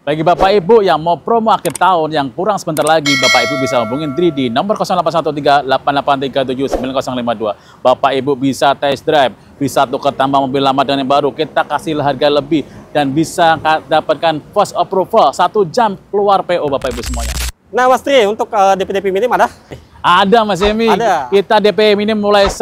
Bagi Bapak Ibu yang mau promo akhir tahun yang kurang sebentar lagi, Bapak Ibu bisa hubungin 3D nomor 0813-8837-9052. Bapak Ibu bisa test drive, bisa tukar tambah mobil lama dengan yang baru, kita kasih harga lebih dan bisa dapatkan post approval 1 jam keluar PO Bapak Ibu semuanya. Nah Mas Tri, untuk DP minim ada? Ada Mas Emi. Ada. Kita DP minim mulai 10%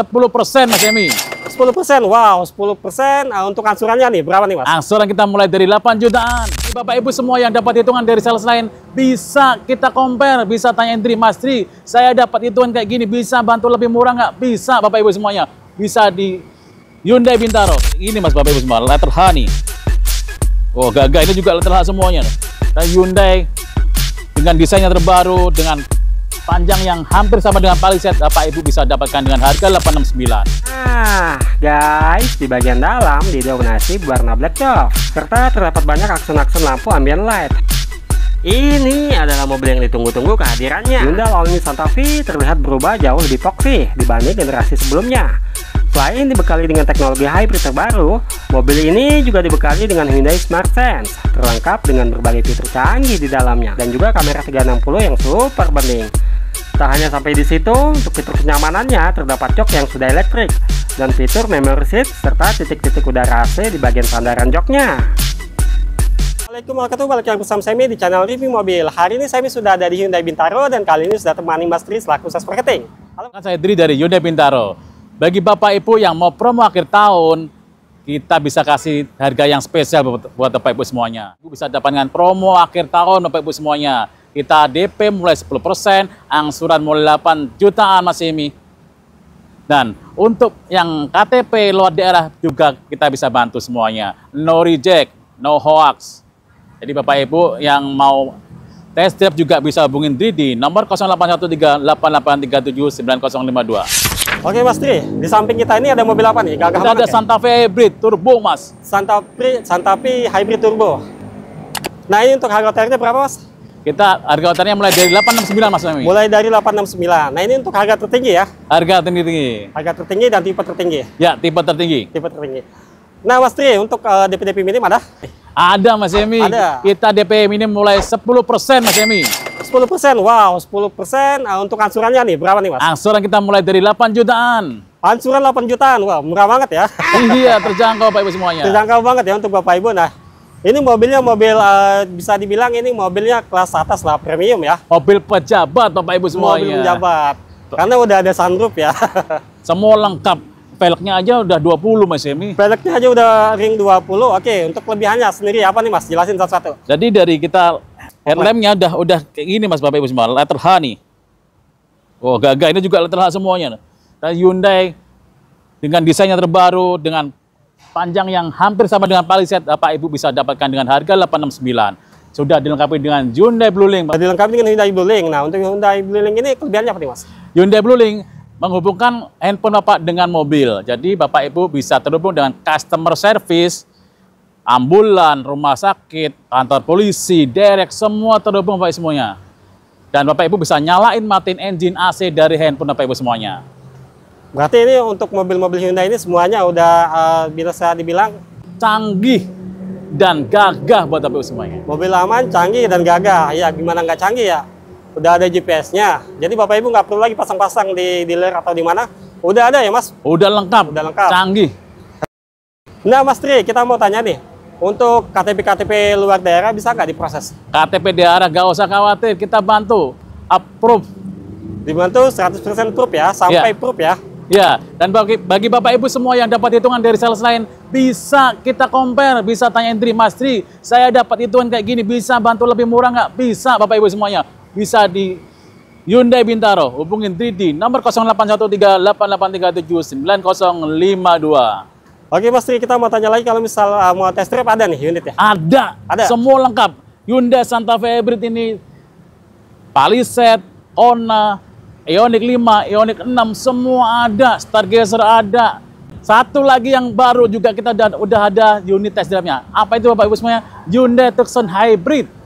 Mas Emi. 10%, wow 10%. Untuk angsurannya nih berapa nih Mas? Angsuran kita mulai dari 8 jutaan. Bapak Ibu semua yang dapat hitungan dari sales lain bisa kita compare, bisa tanya Indri, Mas Tri, saya dapat hitungan kayak gini, bisa bantu lebih murah nggak? Bisa Bapak Ibu semuanya. Bisa di Hyundai Bintaro. Ini Mas Bapak Ibu semua, letter H nih. Oh gagah, ini juga letter H semuanya. Dan Hyundai dengan desainnya terbaru, dengan panjang yang hampir sama dengan Palisade, Bapak Ibu bisa dapatkan dengan harga 869. Nah guys, di bagian dalam didominasi berwarna black chalk, serta terdapat banyak aksen-aksen lampu ambient light. Ini adalah mobil yang ditunggu-tunggu kehadirannya. Hyundai All-New Santa Fe terlihat berubah jauh lebih poksi dibanding generasi sebelumnya. Selain dibekali dengan teknologi hybrid terbaru, mobil ini juga dibekali dengan Hyundai Smart Sense, terlengkap dengan berbagai fitur canggih di dalamnya, dan juga kamera 360 yang super bening. Tak hanya sampai di situ, untuk fitur kenyamanannya terdapat jok yang sudah elektrik dan fitur memory seat serta titik-titik udara AC di bagian sandaran joknya. Assalamualaikum warahmatullahi wabarakatuh, balik lagi bersama saya di channel review mobil. Hari ini saya sudah ada di Hyundai Bintaro dan kali ini sudah temani Mas Tri selaku sales marketing. Halo, saya Dri dari Hyundai Bintaro. Bagi Bapak Ibu yang mau promo akhir tahun, kita bisa kasih harga yang spesial buat Bapak Ibu semuanya. Ibu bisa dapatkan promo akhir tahun Bapak Ibu semuanya. Kita DP mulai 10%, angsuran mulai 8 jutaan Mas Emi. Dan untuk yang KTP luar daerah juga kita bisa bantu semuanya. No reject, no hoax. Jadi Bapak Ibu yang mau test drive juga bisa hubungin 3D nomor 0813-8837-9052. Oke Mas Tri, di samping kita ini ada mobil apa nih? Gagah kita ada ya? Santa Fe Hybrid Turbo Mas. Santa Fe Hybrid Turbo. Nah ini untuk harga tarifnya berapa Mas? Kita harga hotelnya mulai dari 869 Mas Emi. Mulai dari 869. Nah ini untuk harga tertinggi ya? Harga tinggi. Harga tertinggi dan tipe tertinggi? Ya, tipe tertinggi. Tipe tertinggi. Nah Mas Tri, untuk DP minim ada? Ada Mas Emi. Ada. Kita DP minim mulai 10% Mas Emi. 10%, wow 10%. Untuk angsurannya nih berapa nih Mas? Angsuran kita mulai dari 8 jutaan. Angsuran 8 jutaan, wah murah banget ya. Iya, terjangkau Bapak Ibu semuanya. Terjangkau banget ya untuk Bapak Ibu. Nah ini mobilnya bisa dibilang ini mobilnya kelas atas lah, premium ya. Mobil pejabat Bapak Ibu semuanya. Mobil pejabat. Karena udah ada sunroof ya. Semua lengkap. Velgnya aja udah 20 Mas Emi. Velgnya aja udah ring 20. Oke, untuk kelebihannya sendiri apa nih Mas? Jelasin satu-satu. Jadi dari kita headlampnya udah kayak gini Mas Bapak Ibu semua. Letter H nih. Oh gagah, ini juga letter H semuanya. Dan Hyundai dengan desainnya terbaru, dengan panjang yang hampir sama dengan Palisade, Bapak Ibu bisa dapatkan dengan harga 869. Sudah dilengkapi dengan Hyundai Blue Link. Dilengkapi dengan Hyundai Blue Link. Nah, untuk Hyundai Blue Link ini kelebihannya apa nih, Mas? Hyundai Blue Link menghubungkan handphone Bapak dengan mobil. Jadi Bapak Ibu bisa terhubung dengan customer service, ambulan, rumah sakit, kantor polisi, derek, semua terhubung Bapak Ibu semuanya. Dan Bapak Ibu bisa nyalain, matiin engine AC dari handphone Bapak Ibu semuanya. Berarti ini untuk mobil-mobil Hyundai ini semuanya udah bisa dibilang canggih dan gagah buat Bapak Ibu semuanya. Mobil aman, canggih dan gagah. Ya gimana nggak canggih ya? Udah ada GPS-nya. Jadi Bapak Ibu nggak perlu lagi pasang-pasang di dealer atau di mana. Udah ada ya Mas? Udah lengkap. Udah lengkap. Canggih. Nah Mas Tri, kita mau tanya nih. Untuk KTP luar daerah bisa nggak diproses? KTP daerah nggak usah khawatir, kita bantu. Approve. Dibantu 100% proof ya, sampai proof ya. Ya, dan bagi Bapak Ibu semua yang dapat hitungan dari sales lain, bisa kita compare, bisa tanya Indri, Mas Tri, saya dapat hitungan kayak gini, bisa bantu lebih murah nggak? Bisa Bapak Ibu semuanya. Bisa di Hyundai Bintaro, hubungin 3D nomor 0813-8837-9052. Oke Mas Tri, kita mau tanya lagi kalau misal mau test drive ada nih unit ya? Ada, semua lengkap. Hyundai Santa Fe Hybrid ini, Palisade, Kona, Ioniq 5, Ioniq 6, semua ada. Stargazer ada. Satu lagi yang baru juga kita udah ada unit test drive-nya. Apa itu Bapak Ibu semuanya? Hyundai Tucson Hybrid.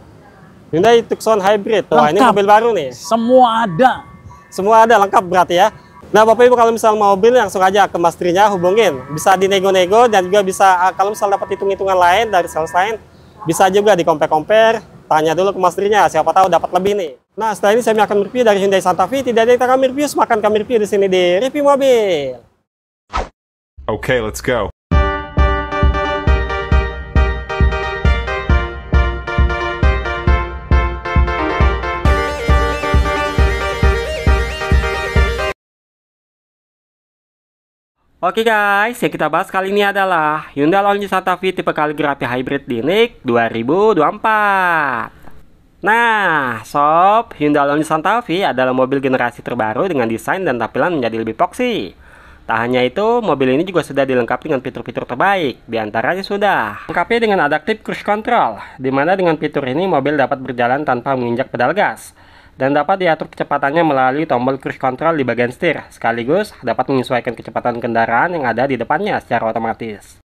Hyundai Tucson Hybrid. Wah, ini mobil baru nih. Semua ada. Semua ada, lengkap berarti ya. Nah Bapak Ibu kalau misal mau mobil langsung aja ke Mas Trinya, hubungin. Bisa dinego-nego dan juga bisa kalau misal dapat hitung-hitungan lain dari sales lain, Bisa juga di compare-compare, tanya dulu ke masternya, siapa tahu dapat lebih nih. Nah, setelah ini saya akan review dari Hyundai Santa Fe. Tidak ada yang kami review, semakan kami review di sini di Review Mobil. Okay, let's go. Oke guys, yang kita bahas kali ini adalah Hyundai All-New Santa Fe tipe kaligrafi hybrid Dynamic 2024. Nah, sob, Hyundai All-New Santa Fe adalah mobil generasi terbaru dengan desain dan tampilan menjadi lebih boxy. Tak hanya itu, mobil ini juga sudah dilengkapi dengan fitur-fitur terbaik. Di antaranya sudah dilengkapi dengan Adaptive Cruise Control, di mana dengan fitur ini mobil dapat berjalan tanpa menginjak pedal gas dan dapat diatur kecepatannya melalui tombol cruise control di bagian setir, sekaligus dapat menyesuaikan kecepatan kendaraan yang ada di depannya secara otomatis.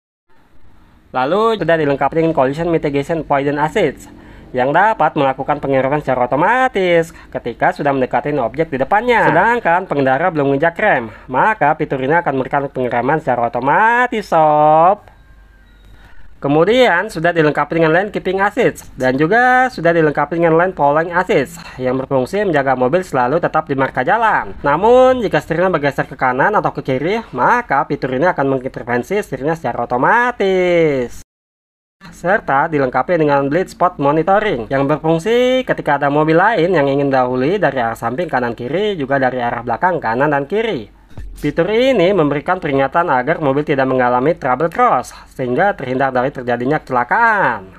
Lalu sudah dilengkapi dengan Collision Mitigation Avoidance Assist yang dapat melakukan pengereman secara otomatis ketika sudah mendekati objek di depannya. Sedangkan pengendara belum menginjak rem, maka fitur ini akan memberikan pengereman secara otomatis, sob. Kemudian sudah dilengkapi dengan Lane Keeping Assist dan juga sudah dilengkapi dengan Lane Following Assist yang berfungsi menjaga mobil selalu tetap di marka jalan. Namun jika setirnya bergeser ke kanan atau ke kiri, maka fitur ini akan mengintervensi setirnya secara otomatis. Serta dilengkapi dengan Blind Spot Monitoring yang berfungsi ketika ada mobil lain yang ingin dahului dari arah samping kanan kiri, juga dari arah belakang kanan dan kiri. Fitur ini memberikan peringatan agar mobil tidak mengalami trouble cross, sehingga terhindar dari terjadinya kecelakaan.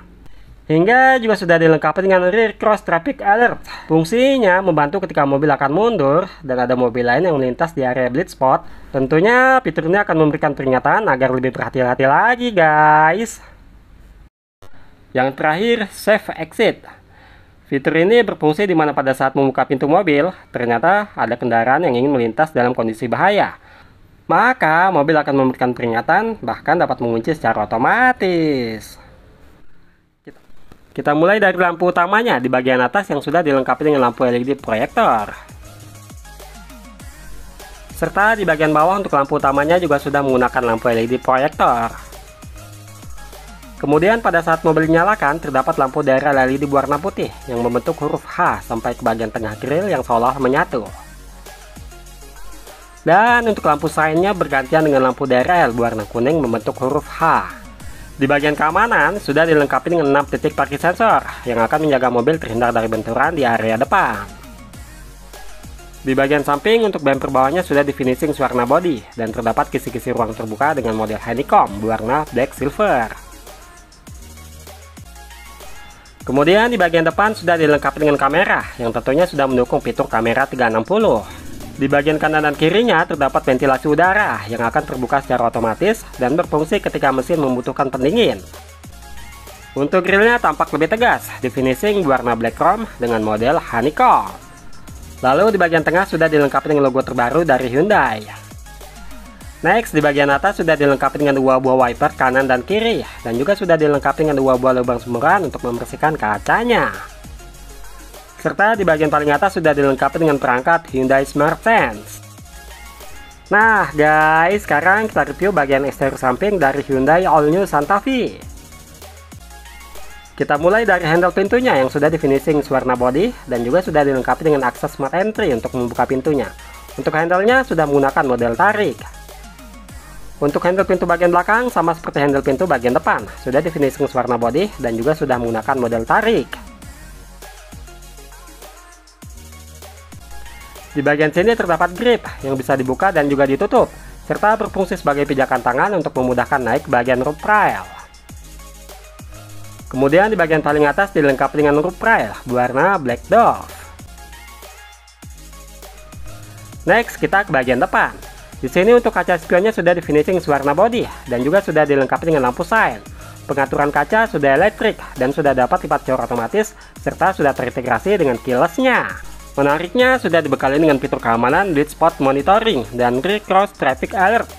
Hingga juga sudah dilengkapi dengan Rear Cross Traffic Alert. Fungsinya membantu ketika mobil akan mundur dan ada mobil lain yang melintas di area blind spot. Tentunya fitur ini akan memberikan peringatan agar lebih berhati-hati lagi, guys. Yang terakhir, Safe Exit. Fitur ini berfungsi di mana pada saat membuka pintu mobil, ternyata ada kendaraan yang ingin melintas dalam kondisi bahaya. Maka mobil akan memberikan peringatan, bahkan dapat mengunci secara otomatis. Kita mulai dari lampu utamanya di bagian atas yang sudah dilengkapi dengan lampu LED proyektor. Serta di bagian bawah untuk lampu utamanya juga sudah menggunakan lampu LED proyektor. Kemudian pada saat mobil dinyalakan, terdapat lampu daerah LED berwarna putih yang membentuk huruf H sampai ke bagian tengah grill yang seolah menyatu. Dan untuk lampu sainnya bergantian dengan lampu daerah L berwarna kuning membentuk huruf H. Di bagian keamanan sudah dilengkapi dengan 6 titik parkir sensor yang akan menjaga mobil terhindar dari benturan di area depan. Di bagian samping untuk bumper bawahnya sudah di finishing warna body dan terdapat kisi-kisi ruang terbuka dengan model honeycomb berwarna black silver. Kemudian di bagian depan sudah dilengkapi dengan kamera yang tentunya sudah mendukung fitur kamera 360. Di bagian kanan dan kirinya terdapat ventilasi udara yang akan terbuka secara otomatis dan berfungsi ketika mesin membutuhkan pendingin. Untuk grillnya tampak lebih tegas, di finishing berwarna black chrome dengan model honeycomb. Lalu di bagian tengah sudah dilengkapi dengan logo terbaru dari Hyundai. Next, di bagian atas sudah dilengkapi dengan 2 buah wiper kanan dan kiri, dan juga sudah dilengkapi dengan 2 buah lubang semburan untuk membersihkan kacanya. Serta di bagian paling atas sudah dilengkapi dengan perangkat Hyundai Smart Sense. Nah guys, sekarang kita review bagian eksterior samping dari Hyundai All-New Santa Fe. Kita mulai dari handle pintunya yang sudah di finishing warna body, dan juga sudah dilengkapi dengan akses Smart Entry untuk membuka pintunya. Untuk handle-nya sudah menggunakan model tarik. Untuk handle pintu bagian belakang sama seperti handle pintu bagian depan, sudah di finishing warna body dan juga sudah menggunakan model tarik. Di bagian sini terdapat grip yang bisa dibuka dan juga ditutup, serta berfungsi sebagai pijakan tangan untuk memudahkan naik ke bagian roof rail. Kemudian di bagian paling atas dilengkapi dengan roof rail berwarna black dove. Next, kita ke bagian depan. Di sini untuk kaca spionnya sudah di finishing warna body dan juga sudah dilengkapi dengan lampu sign. Pengaturan kaca sudah elektrik dan sudah dapat lipat jauh otomatis serta sudah terintegrasi dengan keyless-nya. Menariknya sudah dibekali dengan fitur keamanan Blind Spot Monitoring dan Rear Cross Traffic Alert.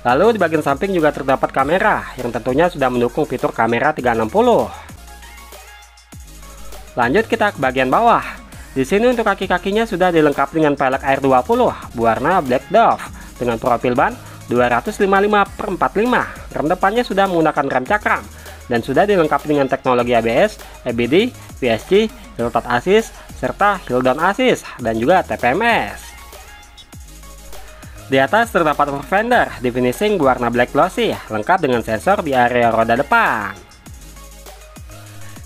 Lalu di bagian samping juga terdapat kamera yang tentunya sudah mendukung fitur kamera 360. Lanjut kita ke bagian bawah. Di sini untuk kaki-kakinya sudah dilengkapi dengan pelek air 20 berwarna black dove dengan profil ban 255/45. Rem depannya sudah menggunakan rem cakram dan sudah dilengkapi dengan teknologi ABS, EBD, VSC, Hill Touch Assist, serta Hill Down Assist dan juga TPMS. Di atas terdapat roof fender di finishing berwarna black glossy, lengkap dengan sensor di area roda depan.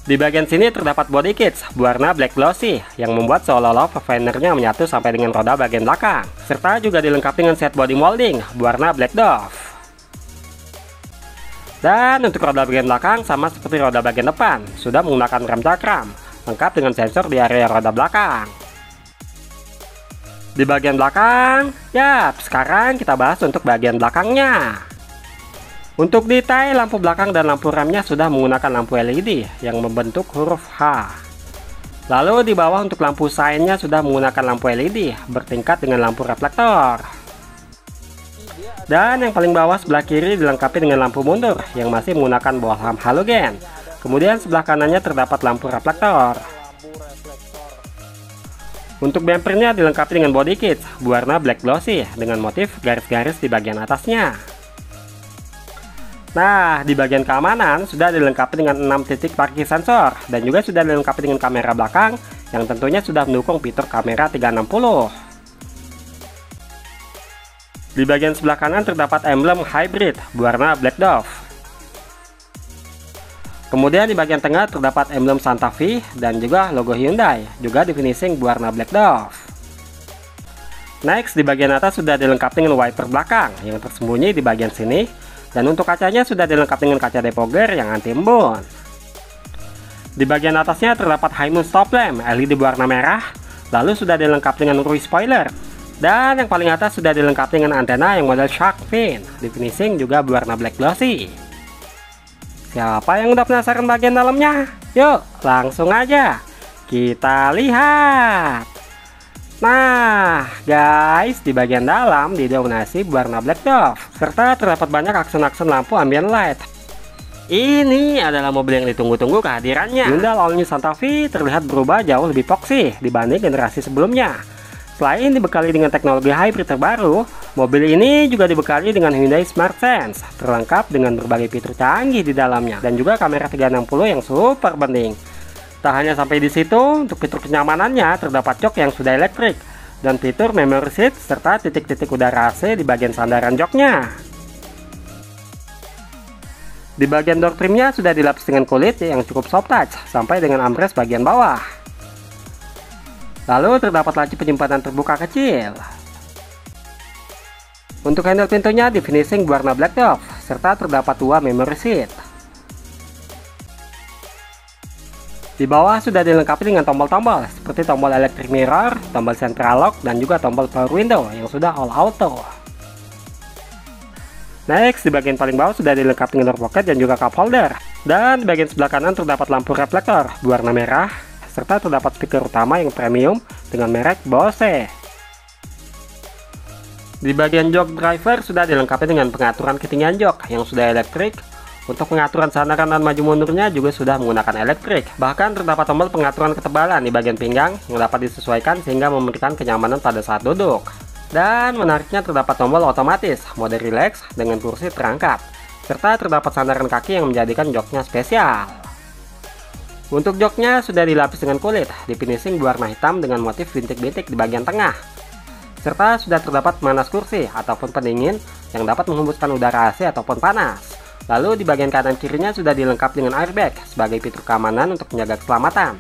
Di bagian sini terdapat body kits berwarna black glossy yang membuat seolah-olah roof fendernya menyatu sampai dengan roda bagian belakang, serta juga dilengkapi dengan set body molding berwarna black dove. Dan untuk roda bagian belakang sama seperti roda bagian depan, sudah menggunakan rem cakram, lengkap dengan sensor di area roda belakang. Di bagian belakang, sekarang kita bahas untuk bagian belakangnya. Untuk detail lampu belakang dan lampu remnya sudah menggunakan lampu LED yang membentuk huruf H. Lalu di bawah untuk lampu sainnya sudah menggunakan lampu LED bertingkat dengan lampu reflektor. Dan yang paling bawah sebelah kiri dilengkapi dengan lampu mundur yang masih menggunakan bohlam halogen. Kemudian sebelah kanannya terdapat lampu reflektor. Untuk bumpernya dilengkapi dengan body kit berwarna black glossy dengan motif garis-garis di bagian atasnya. Nah, di bagian keamanan sudah dilengkapi dengan 6 titik parkir sensor dan juga sudah dilengkapi dengan kamera belakang yang tentunya sudah mendukung fitur kamera 360. Di bagian sebelah kanan terdapat emblem hybrid berwarna black dove. Kemudian di bagian tengah terdapat emblem Santa Fe dan juga logo Hyundai, juga di finishing berwarna black dove. Next, di bagian atas sudah dilengkapi dengan wiper belakang yang tersembunyi di bagian sini, dan untuk kacanya sudah dilengkapi dengan kaca depogger yang anti embun. Di bagian atasnya terdapat high moon stop lamp LED berwarna merah, lalu sudah dilengkapi dengan rear spoiler, dan yang paling atas sudah dilengkapi dengan antena yang model shark fin, di finishing juga berwarna black glossy. Siapa yang udah penasaran bagian dalamnya? Yuk, langsung aja kita lihat. Nah, guys, di bagian dalam didominasi berwarna black dove, serta terdapat banyak aksen-aksen lampu ambient light. Ini adalah mobil yang ditunggu-tunggu kehadirannya. Hyundai All New Santa Fe terlihat berubah jauh lebih poksi dibanding generasi sebelumnya. Selain dibekali dengan teknologi hybrid terbaru, mobil ini juga dibekali dengan Hyundai Smart Sense, terlengkap dengan berbagai fitur canggih di dalamnya dan juga kamera 360 yang super penting. Tak hanya sampai di situ, untuk fitur kenyamanannya terdapat jok yang sudah elektrik dan fitur memory seat serta titik-titik udara AC di bagian sandaran joknya. Di bagian door trimnya sudah dilapis dengan kulit yang cukup soft touch sampai dengan armrest bagian bawah. Lalu terdapat laci penyimpanan terbuka kecil. Untuk handle pintunya di finishing berwarna black dove, serta terdapat 2 memory seat. Di bawah sudah dilengkapi dengan tombol-tombol seperti tombol electric mirror, tombol central lock, dan juga tombol power window yang sudah all auto. Next, di bagian paling bawah sudah dilengkapi dengan door pocket dan juga cup holder. Dan di bagian sebelah kanan terdapat lampu reflektor berwarna merah, serta terdapat speaker utama yang premium dengan merek Bose. Di bagian jok driver sudah dilengkapi dengan pengaturan ketinggian jok yang sudah elektrik. Untuk pengaturan sandaran dan maju mundurnya juga sudah menggunakan elektrik. Bahkan terdapat tombol pengaturan ketebalan di bagian pinggang yang dapat disesuaikan sehingga memberikan kenyamanan pada saat duduk. Dan menariknya terdapat tombol otomatis mode relax dengan kursi terangkat, serta terdapat sandaran kaki yang menjadikan joknya spesial. Untuk joknya sudah dilapis dengan kulit di finishing berwarna hitam dengan motif bintik-bintik di bagian tengah, serta sudah terdapat pemanas kursi ataupun pendingin yang dapat menghembuskan udara AC ataupun panas. Lalu di bagian kanan kirinya sudah dilengkapi dengan airbag sebagai fitur keamanan untuk menjaga keselamatan.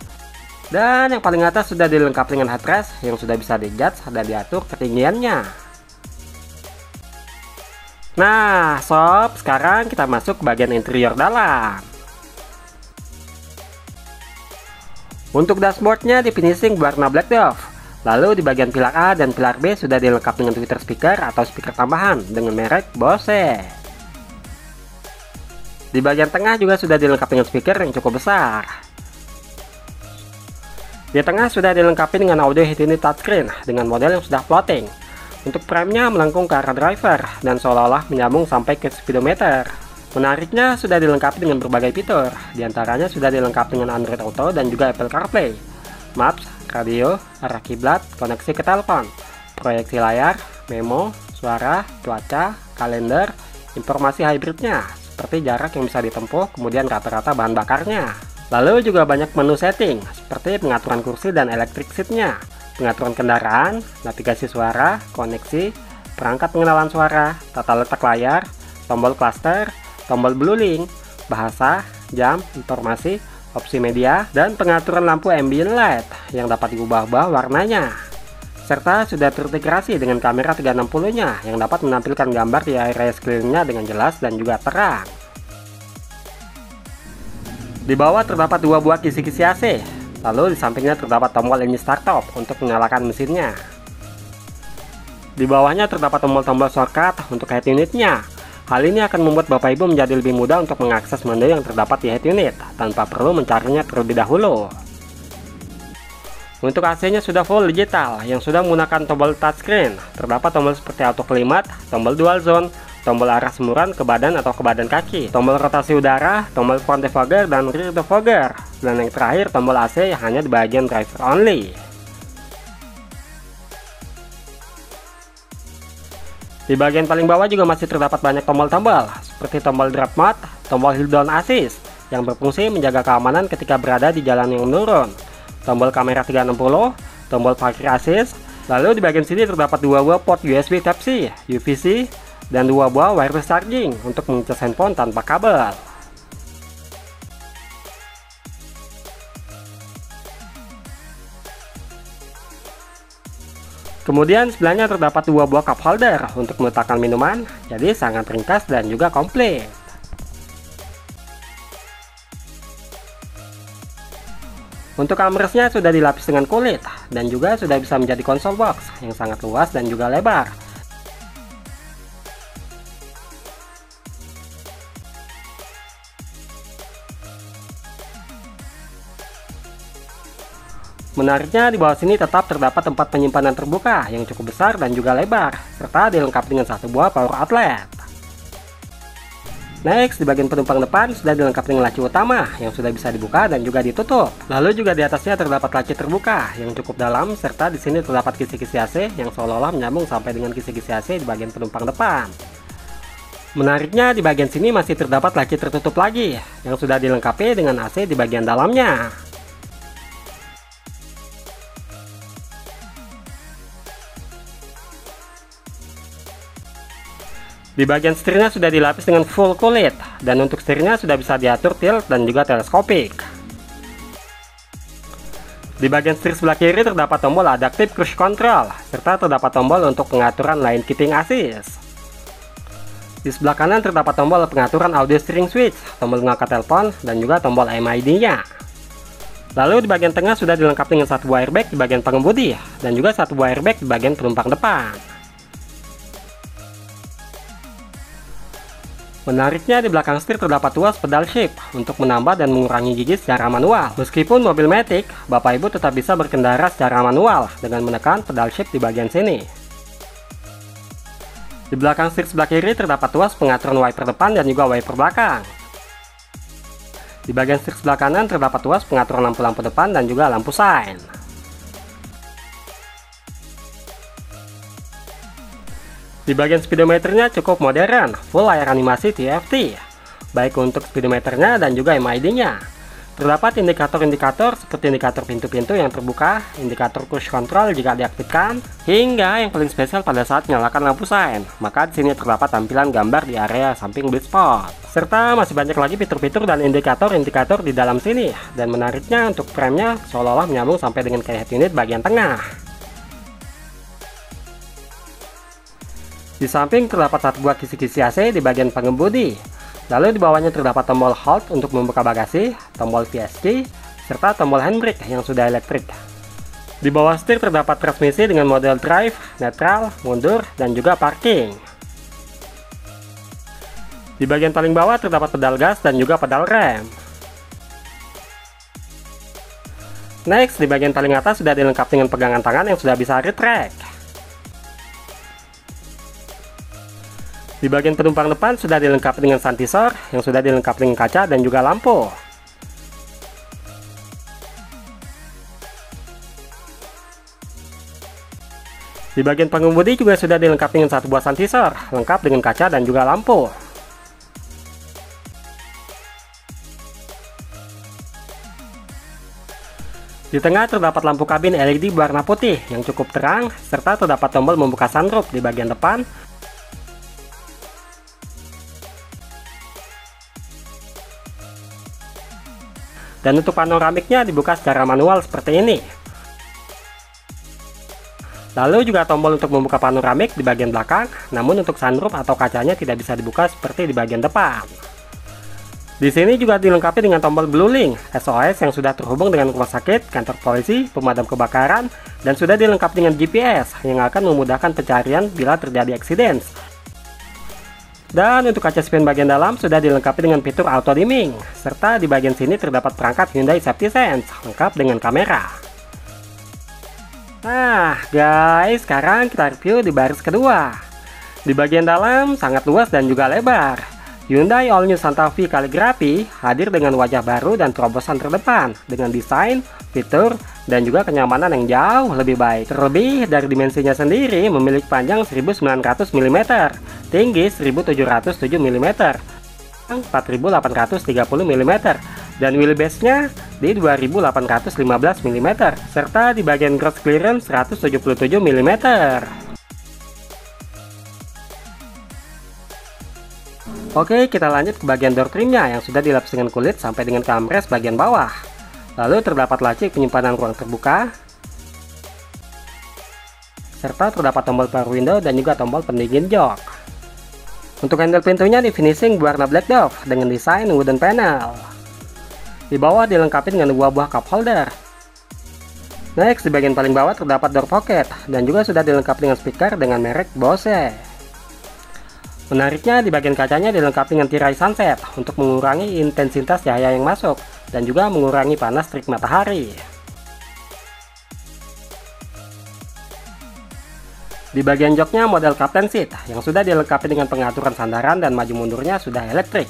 Dan yang paling atas sudah dilengkapi dengan headrest yang sudah bisa di-adjust dan diatur ketinggiannya. Nah sob, sekarang kita masuk ke bagian interior dalam. Untuk dashboardnya di finishing berwarna black dove. Lalu di bagian pilar A dan pilar B sudah dilengkapi dengan tweeter speaker atau speaker tambahan dengan merek Bose. Di bagian tengah juga sudah dilengkapi dengan speaker yang cukup besar. Di tengah sudah dilengkapi dengan audio head unit touchscreen dengan model yang sudah floating. Untuk frame-nya melengkung ke arah driver dan seolah-olah menyambung sampai ke speedometer. Menariknya sudah dilengkapi dengan berbagai fitur, diantaranya sudah dilengkapi dengan Android Auto dan juga Apple CarPlay, Maps, radio, arah kiblat, koneksi ke telepon, proyeksi layar, memo, suara, cuaca, kalender, informasi hybridnya, seperti jarak yang bisa ditempuh, kemudian rata-rata bahan bakarnya. Lalu juga banyak menu setting, seperti pengaturan kursi dan electric seat-nya, pengaturan kendaraan, navigasi suara, koneksi, perangkat pengenalan suara, tata letak layar, tombol cluster, tombol blueling, bahasa, jam, informasi, opsi media, dan pengaturan lampu ambient light yang dapat diubah-ubah warnanya. Serta sudah terintegrasi dengan kamera 360-nya yang dapat menampilkan gambar di area sekelilingnya dengan jelas dan juga terang. Di bawah terdapat dua buah kisi-kisi AC, lalu di sampingnya terdapat tombol engine start-up untuk menyalakan mesinnya. Di bawahnya terdapat tombol-tombol shortcut untuk head unitnya. Hal ini akan membuat Bapak Ibu menjadi lebih mudah untuk mengakses menu yang terdapat di head unit tanpa perlu mencarinya terlebih dahulu. Untuk AC-nya sudah full digital yang sudah menggunakan tombol touchscreen. Terdapat tombol seperti auto climate, tombol dual zone, tombol arah semburan ke badan atau ke badan kaki, tombol rotasi udara, tombol front defogger dan rear defogger, dan yang terakhir tombol AC hanya di bagian driver only. Di bagian paling bawah juga masih terdapat banyak tombol-tombol seperti tombol drop mode, tombol hill down assist yang berfungsi menjaga keamanan ketika berada di jalan yang menurun, tombol kamera 360, tombol parkir assist. Lalu di bagian sini terdapat dua buah port USB Type-C, UVC, dan dua buah wireless charging untuk mengecas handphone tanpa kabel. Kemudian sebelahnya terdapat dua buah cup holder untuk meletakkan minuman, jadi sangat ringkas dan juga komplit. Untuk armrestnya sudah dilapis dengan kulit dan juga sudah bisa menjadi konsol box yang sangat luas dan juga lebar. Menariknya di bawah sini tetap terdapat tempat penyimpanan terbuka yang cukup besar dan juga lebar, serta dilengkapi dengan satu buah power outlet. Next, di bagian penumpang depan sudah dilengkapi dengan laci utama yang sudah bisa dibuka dan juga ditutup. Lalu juga di atasnya terdapat laci terbuka yang cukup dalam, serta di sini terdapat kisi-kisi AC yang seolah-olah menyambung sampai dengan kisi-kisi AC di bagian penumpang depan. Menariknya di bagian sini masih terdapat laci tertutup lagi yang sudah dilengkapi dengan AC di bagian dalamnya. Di bagian setirnya sudah dilapis dengan full kulit, dan untuk setirnya sudah bisa diatur tilt dan juga teleskopik. Di bagian setir sebelah kiri terdapat tombol adaptive cruise control, serta terdapat tombol untuk pengaturan lane keeping assist. Di sebelah kanan terdapat tombol pengaturan audio steering switch, tombol mengangkat telepon, dan juga tombol MID-nya. Lalu di bagian tengah sudah dilengkapi dengan satu buah airbag di bagian pengemudi, dan juga satu buah airbag di bagian penumpang depan. Menariknya di belakang setir terdapat tuas pedal shift untuk menambah dan mengurangi gigi secara manual. Meskipun mobil matic, Bapak Ibu tetap bisa berkendara secara manual dengan menekan pedal shift di bagian sini. Di belakang setir sebelah kiri terdapat tuas pengaturan wiper depan dan juga wiper belakang. Di bagian setir sebelah kanan terdapat tuas pengaturan lampu-lampu depan dan juga lampu sign. Di bagian speedometernya cukup modern, full layar animasi TFT, baik untuk speedometernya dan juga MID-nya. Terdapat indikator-indikator seperti indikator pintu-pintu yang terbuka, indikator cruise control jika diaktifkan, hingga yang paling spesial pada saat menyalakan lampu sign. Maka di sini terdapat tampilan gambar di area samping blind spot. Serta masih banyak lagi fitur-fitur dan indikator-indikator di dalam sini. Dan menariknya untuk frame-nya seolah-olah menyambung sampai dengan ke head unit bagian tengah. Di samping terdapat satu buah kisi-kisi AC di bagian pengemudi. Lalu di bawahnya terdapat tombol hold untuk membuka bagasi, tombol VSC, serta tombol handbrake yang sudah elektrik. Di bawah setir terdapat transmisi dengan model drive, netral, mundur, dan juga parking. Di bagian paling bawah terdapat pedal gas dan juga pedal rem. Next, di bagian paling atas sudah dilengkapi dengan pegangan tangan yang sudah bisa retract. Di bagian penumpang depan sudah dilengkapi dengan sun visor yang sudah dilengkapi dengan kaca dan juga lampu. Di bagian pengemudi juga sudah dilengkapi dengan satu buah sun visor lengkap dengan kaca dan juga lampu. Di tengah terdapat lampu kabin LED berwarna putih yang cukup terang, serta terdapat tombol membuka sunroof di bagian depan. Dan untuk panoramiknya dibuka secara manual seperti ini. Lalu juga tombol untuk membuka panoramik di bagian belakang, namun untuk sunroof atau kacanya tidak bisa dibuka seperti di bagian depan. Di sini juga dilengkapi dengan tombol BlueLink SOS yang sudah terhubung dengan rumah sakit, kantor polisi, pemadam kebakaran, dan sudah dilengkapi dengan GPS yang akan memudahkan pencarian bila terjadi eksiden. Dan untuk kaca spion bagian dalam sudah dilengkapi dengan fitur auto dimming, serta di bagian sini terdapat perangkat Hyundai Safety Sense lengkap dengan kamera. Nah guys, sekarang kita review di baris kedua. Di bagian dalam sangat luas dan juga lebar. Hyundai All New Santa Fe Calligraphy hadir dengan wajah baru dan terobosan terdepan dengan desain, fitur, dan juga kenyamanan yang jauh lebih baik. Terlebih dari dimensinya sendiri memiliki panjang 1900 mm, tinggi 1707 mm, 4830 mm, dan wheelbase-nya di 2815 mm, serta di bagian ground clearance 177 mm. Oke, kita lanjut ke bagian door trimnya yang sudah dilapis dengan kulit sampai dengan armrest bagian bawah. Lalu terdapat laci penyimpanan ruang terbuka, serta terdapat tombol power window dan juga tombol pendingin jok. Untuk handle pintunya di finishing berwarna black dove dengan desain wooden panel. Di bawah dilengkapi dengan dua buah cup holder. Next, di bagian paling bawah terdapat door pocket dan juga sudah dilengkapi dengan speaker dengan merek Bose. Menariknya, di bagian kacanya dilengkapi dengan tirai sunset untuk mengurangi intensitas cahaya yang masuk dan juga mengurangi panas terik matahari. Di bagian joknya model captain seat yang sudah dilengkapi dengan pengaturan sandaran dan maju mundurnya sudah elektrik.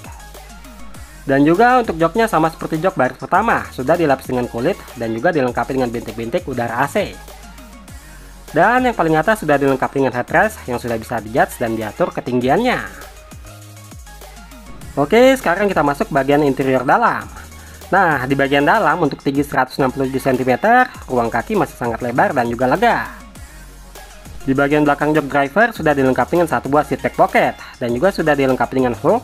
Dan juga untuk joknya sama seperti jok baris pertama, sudah dilapis dengan kulit dan juga dilengkapi dengan bintik-bintik udara AC. Dan yang paling atas sudah dilengkapi dengan headrest yang sudah bisa di-adjust dan diatur ketinggiannya. Oke, sekarang kita masuk bagian interior dalam. Nah, di bagian dalam untuk tinggi 167 cm, ruang kaki masih sangat lebar dan juga lega. Di bagian belakang jok driver sudah dilengkapi dengan satu buah seat back pocket dan juga sudah dilengkapi dengan hook.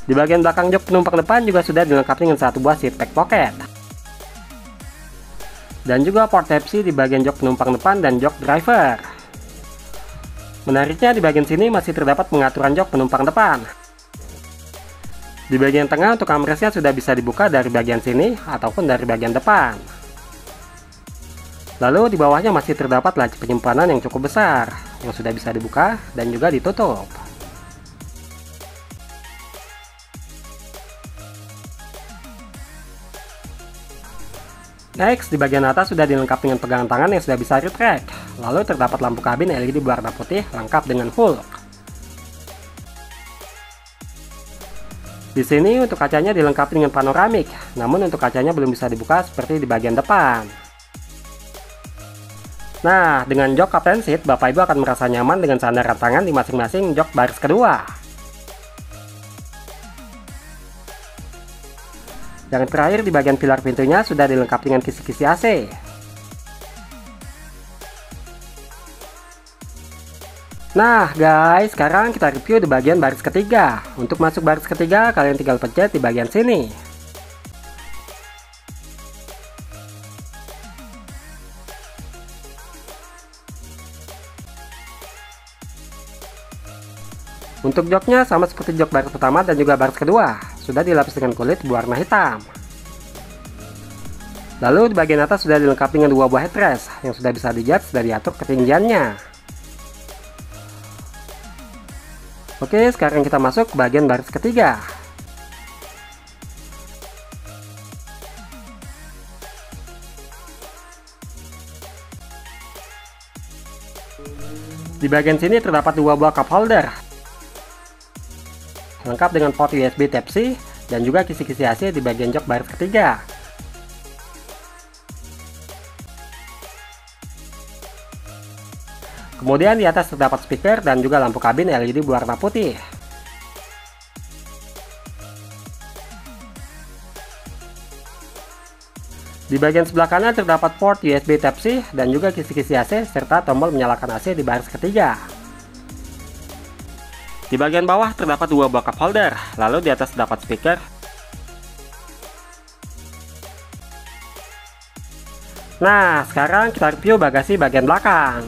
Di bagian belakang jok penumpang depan juga sudah dilengkapi dengan satu buah seat back pocket. Dan juga port Type-C di bagian jok penumpang depan dan jok driver. Menariknya, di bagian sini masih terdapat pengaturan jok penumpang depan. Di bagian tengah untuk armrestnya sudah bisa dibuka dari bagian sini ataupun dari bagian depan. Lalu di bawahnya masih terdapat laci penyimpanan yang cukup besar yang sudah bisa dibuka dan juga ditutup. Next, di bagian atas sudah dilengkapi dengan pegangan tangan yang sudah bisa retract. Lalu terdapat lampu kabin LED berwarna putih lengkap dengan full. Di sini untuk kacanya dilengkapi dengan panoramik, namun untuk kacanya belum bisa dibuka seperti di bagian depan. Nah, dengan jok captain seat, Bapak Ibu akan merasa nyaman dengan sandaran tangan di masing-masing jok baris kedua. Yang terakhir, di bagian pilar pintunya sudah dilengkapi dengan kisi-kisi AC. Nah guys, sekarang kita review di bagian baris ketiga. Untuk masuk baris ketiga, kalian tinggal pencet di bagian sini. Untuk joknya sama seperti jok baris pertama dan juga baris kedua, sudah dilapis dengan kulit berwarna hitam. Lalu di bagian atas sudah dilengkapi dengan dua buah headrest yang sudah bisa di-adjust dan diatur ketinggiannya. Oke, sekarang kita masuk ke bagian baris ketiga. Di bagian sini terdapat dua buah cup holder lengkap dengan port USB Type-C dan juga kisi-kisi AC di bagian jok baris ketiga. Kemudian di atas terdapat speaker dan juga lampu kabin LED berwarna putih. Di bagian sebelah kanan terdapat port USB Type-C dan juga kisi-kisi AC serta tombol menyalakan AC di baris ketiga. Di bagian bawah terdapat dua buah cup holder, lalu di atas terdapat speaker. Nah, sekarang kita review bagasi bagian belakang.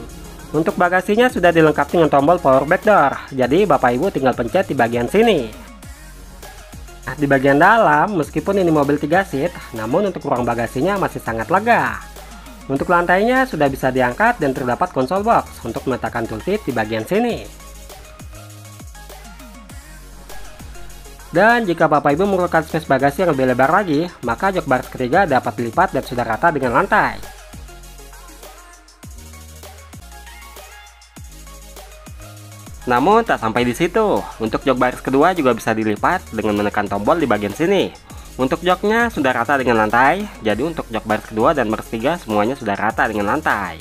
Untuk bagasinya sudah dilengkapi dengan tombol power back door, jadi Bapak Ibu tinggal pencet di bagian sini. Di bagian dalam, meskipun ini mobil 3 seat, namun untuk ruang bagasinya masih sangat lega. Untuk lantainya sudah bisa diangkat dan terdapat konsol box untuk meletakkan tooltip di bagian sini. Dan jika Bapak Ibu memerlukan space bagasi yang lebih lebar lagi, maka jok baris ketiga dapat dilipat dan sudah rata dengan lantai. Namun tak sampai di situ, untuk jok baris kedua juga bisa dilipat dengan menekan tombol di bagian sini. Untuk joknya sudah rata dengan lantai, jadi untuk jok baris kedua dan baris tiga semuanya sudah rata dengan lantai.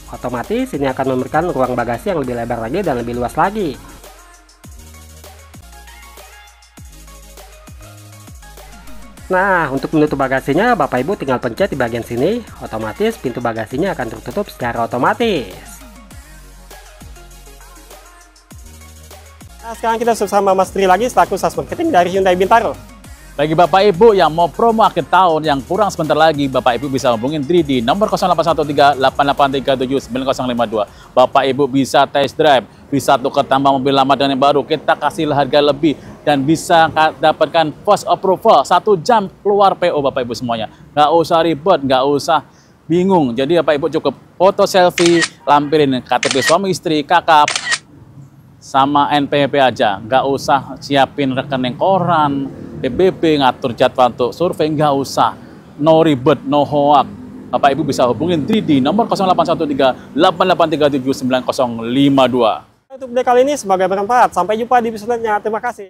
Otomatis ini akan memberikan ruang bagasi yang lebih lebar lagi dan lebih luas lagi. Nah, untuk menutup bagasinya, Bapak Ibu tinggal pencet di bagian sini, otomatis pintu bagasinya akan tertutup secara otomatis. Nah, sekarang kita bersama Mas Tri lagi selaku sales marketing dari Hyundai Bintaro. Bagi Bapak Ibu yang mau promo akhir tahun yang kurang sebentar lagi, Bapak Ibu bisa hubungin Tri di nomor 0813-8837-9052. Bapak Ibu bisa test drive, bisa tukar tambah mobil lama dengan yang baru, kita kasih harga lebih, dan bisa dapatkan post approval 1 jam keluar PO Bapak Ibu semuanya. Nggak usah ribet, nggak usah bingung. Jadi Bapak Ibu cukup foto selfie, lampirin KTP suami istri, kakak, sama NPWP aja. Nggak usah siapin rekening koran, PBB, ngatur jadwal untuk survei, nggak usah. No ribet, no hoax. Bapak Ibu bisa hubungin Tri di nomor 0813-8837-9052. Untuk video kali ini semoga bermanfaat. Sampai jumpa di episode selanjutnya. Terima kasih.